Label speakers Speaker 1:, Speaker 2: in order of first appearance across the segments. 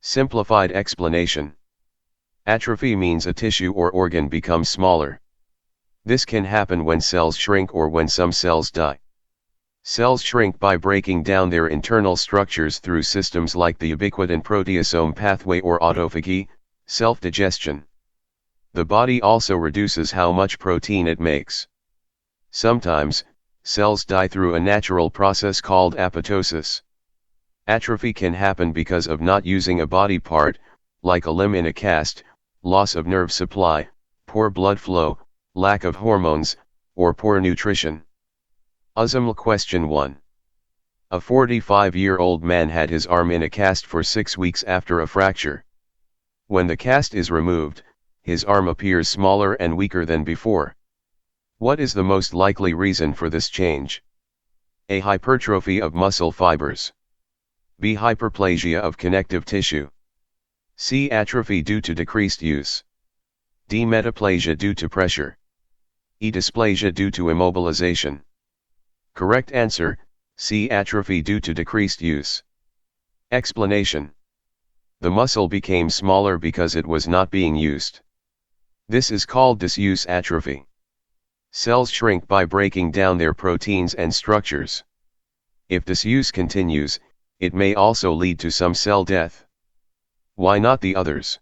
Speaker 1: Simplified explanation. Atrophy means a tissue or organ becomes smaller. This can happen when cells shrink or when some cells die. Cells shrink by breaking down their internal structures through systems like the ubiquitin proteasome pathway or autophagy, self-digestion. The body also reduces how much protein it makes. Sometimes, cells die through a natural process called apoptosis. Atrophy can happen because of not using a body part, like a limb in a cast, loss of nerve supply, poor blood flow, lack of hormones, or poor nutrition. USMLE Question 1. A 45-year-old man had his arm in a cast for 6 weeks after a fracture. When the cast is removed, his arm appears smaller and weaker than before. What is the most likely reason for this change? A. Hypertrophy of muscle fibers. B. Hyperplasia of connective tissue. C. Atrophy due to decreased use. D. Metaplasia due to pressure. E. Dysplasia due to immobilization. Correct answer, C. Atrophy due to decreased use. Explanation. The muscle became smaller because it was not being used. This is called disuse atrophy. Cells shrink by breaking down their proteins and structures. If disuse continues, it may also lead to some cell death. Why not the others?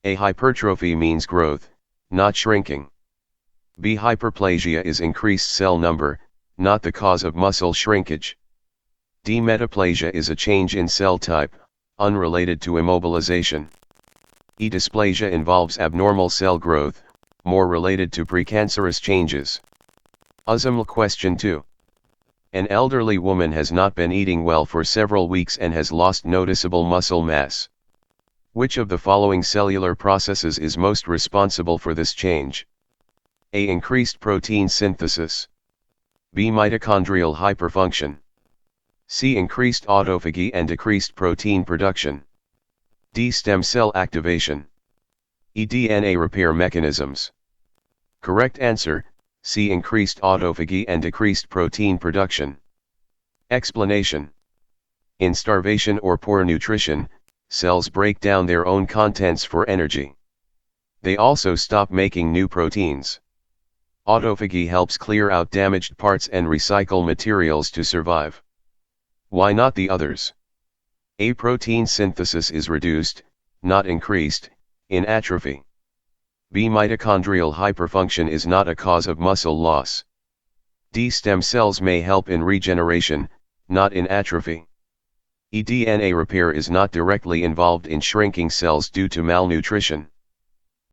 Speaker 1: A. Hypertrophy means growth, not shrinking. B. Hyperplasia is increased cell number, not the cause of muscle shrinkage. D. Metaplasia is a change in cell type, unrelated to immobilization. E. Dysplasia involves abnormal cell growth, more related to precancerous changes. USMLE Question 2. An elderly woman has not been eating well for several weeks and has lost noticeable muscle mass. Which of the following cellular processes is most responsible for this change? A. Increased protein synthesis. B. Mitochondrial hyperfunction. C. Increased autophagy and decreased protein production. D. Stem cell activation. E. DNA repair mechanisms. Correct answer, C. Increased autophagy and decreased protein production. Explanation. In starvation or poor nutrition, cells break down their own contents for energy. They also stop making new proteins. Autophagy helps clear out damaged parts and recycle materials to survive. Why not the others? A. Protein synthesis is reduced, not increased, in atrophy. B. Mitochondrial hyperfunction is not a cause of muscle loss. D. Stem cells may help in regeneration, not in atrophy. E. DNA repair is not directly involved in shrinking cells due to malnutrition.